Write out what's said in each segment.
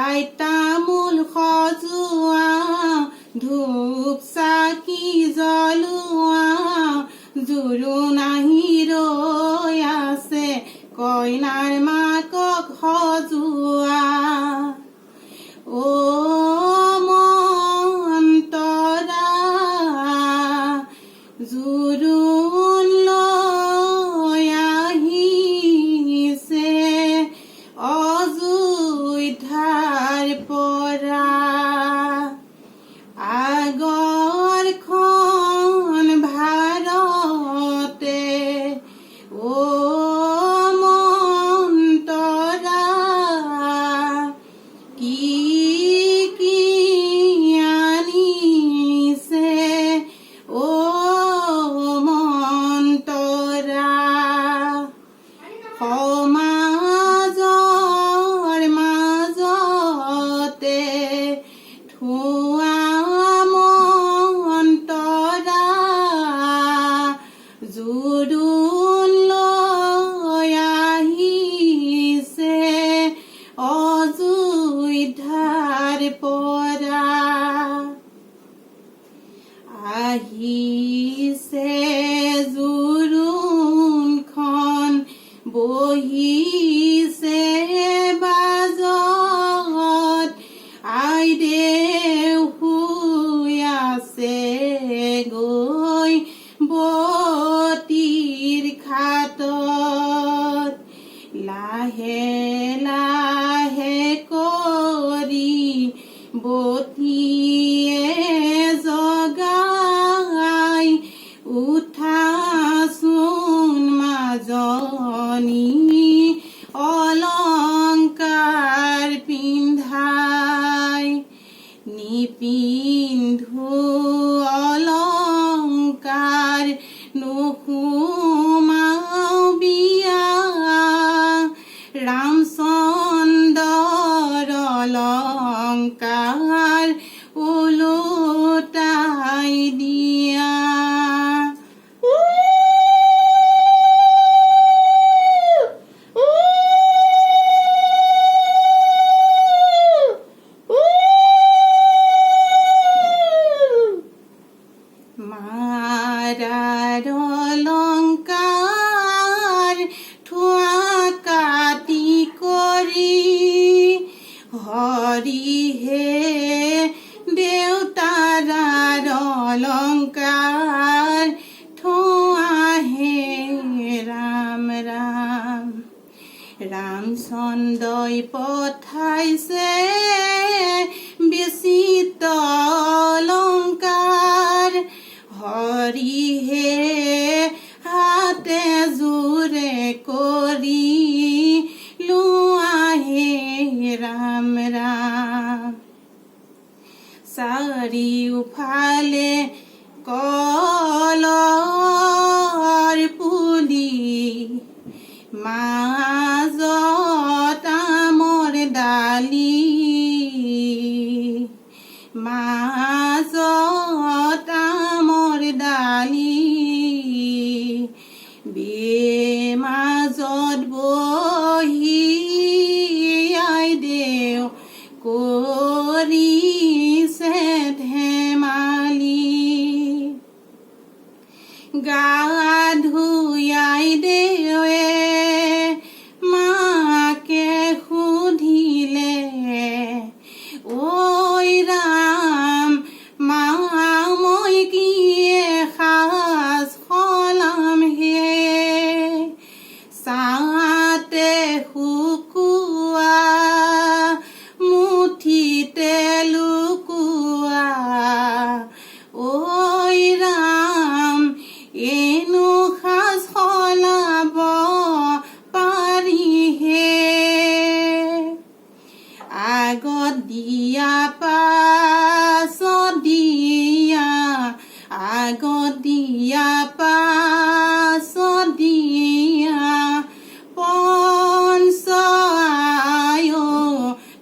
লাই তামোল সজোৱা ধূপ চাকি জ্বলোৱা জোৰোণ আহি ৰৈ আছে কইনাৰ মাকক সজোৱা অ মন্তৰা জোৰোণ লৈ আহিছে অযোধ্যাৰ পৰা আগৰখন ভাৰতে অ মন্তৰা কি আনিছে অ মন্তৰা সমাজৰ মাজতে থোৱা মন্তৰা জোৰোণ লৈ আহিছে অযোধ্যাৰ পৰা আহিছে জোৰোণখন বহিছে বাজত আইদেউ শুই আছে গৈ বতীৰ খাটত লাহে লাহে কৰি বতীয়ে জগাই উঠাচোন মাজনী অলংকাৰ পিন্ধাই নিপিন্ধো অলংকাৰ নোসোমাও বিয়া ৰামচন্দ্ৰৰ অলংকাৰ ওলোটাই দিয়া মাৰাৰ অলংকাৰ থোৱা কাটি কৰি হৰিহে দেউতাৰ অলংকাৰ থোৱাহে ৰাম ৰাম ৰামচন্দ্ৰই পঠাইছে বেচিত অলংকাৰ হৰিহে হাতে জোৰে কৰি লোৱাহে ৰাম ৰাম চাৰিওফালে কলৰ পুলি মাজত আমৰ ডালি মাজত আমৰ ডালি মাজত বহি আইদেউ কৰিছে ধেমালি গা ধুই আইদেউৱে মাকে সুধিলে ঐ ৰাম মা মই কি সাজ সলাম হে চাতে শুকুৱা মুঠিতে লুকুৱা ঐ ৰাম এনো সাজ সলাব পাৰিহে আগত দিয়া পাছত দিয়া আগত দিয়া পাছত দিয়া পঞ্চ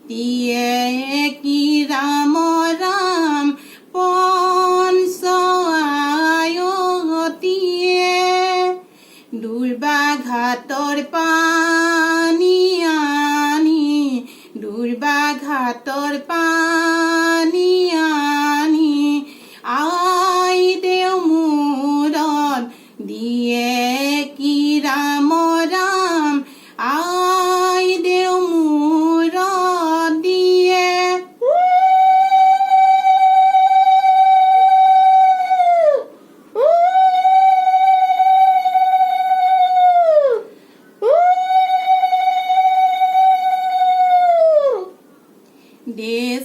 আয়তিয়ে কি ৰাম ৰাম পঞ্চ আয়তিয়ে দুৰ্বা ঘাটৰ পানী আনি দুৰ্বা ঘাটৰ পানী আনি আই দেও মূৰত দিয়ে কি ৰাম ৰাম আই দেও মূৰত দিয়ে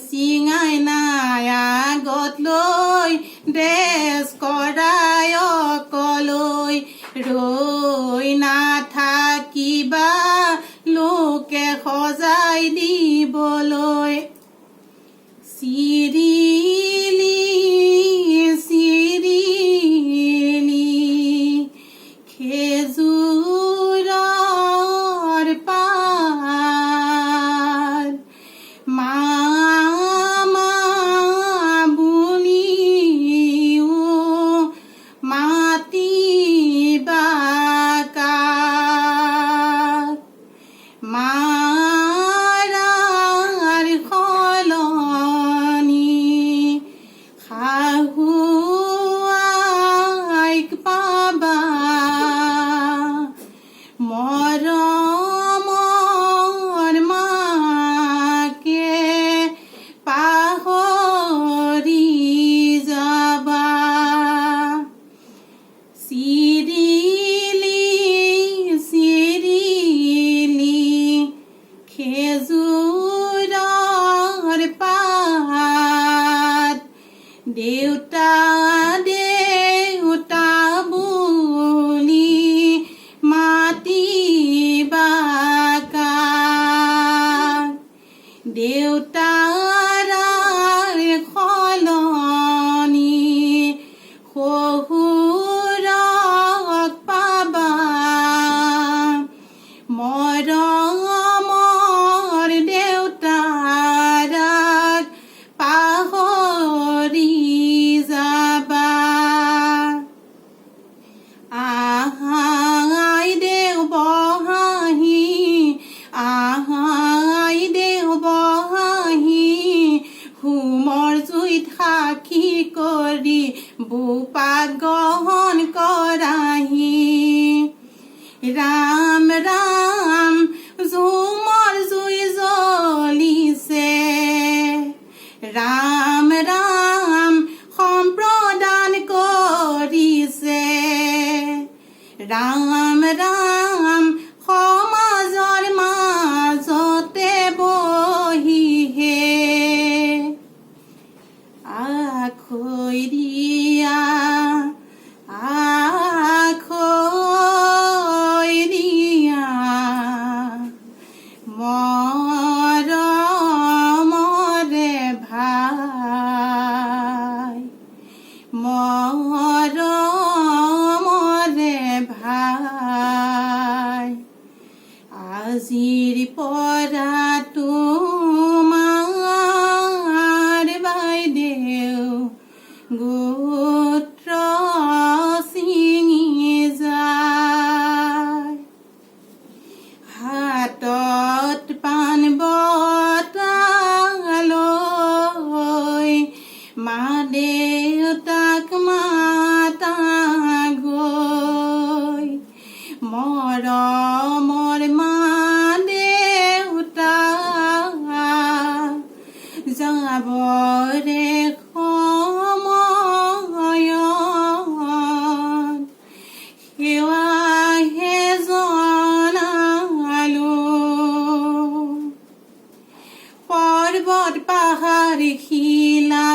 চিঙাই নাই আগত লৈ ড্ৰেছ কৰাই অকলৈ ৰৈ নাথাকিবা লোকে সজাই দিবলৈ চিৰিলি চিৰিলি খেজুৰৰ পাত মামা বুলিও মাতিবা কাক মাৰাৰ সলনি শাহু আইক পাবা মৰমৰ মাকে পাহৰি যাবা চিৰিলি চিৰিলি খেজুৰৰ পাত দেউতা দেউতা বুলি মাতিবা কাক দেউতাৰ সলনি শহুৰক পাবা মৰমৰ দেউতাৰাক পাহৰি যাবা আহাই দেও বহাহি আহাই দেও বহাহি হোমৰ জুইত সাক্ষী কৰি বোপাক গ্ৰহণ কৰাহি ৰাম ৰাম ঝুমৰ জুই জ্বলিছে ৰাম ৰাম সম্প্ৰদান কৰিছে ৰাম ৰাম সমাজৰ মাজতে বহিহে আখৈ দিয়া আখৈ দিয়া মৰমৰে ভাই মৰমৰে ভাই আজিৰ পৰা তোমাৰ বাইদেউ গোত্ৰ ছিঙি যায় হাতত পাণ বঁটা লৈ মা দেউতাক মাতা গৈ মৰমৰ মা দেউতা যাবৰে সময়ত সেৱাহে জনালো পৰ্বত পাহাৰ শিলা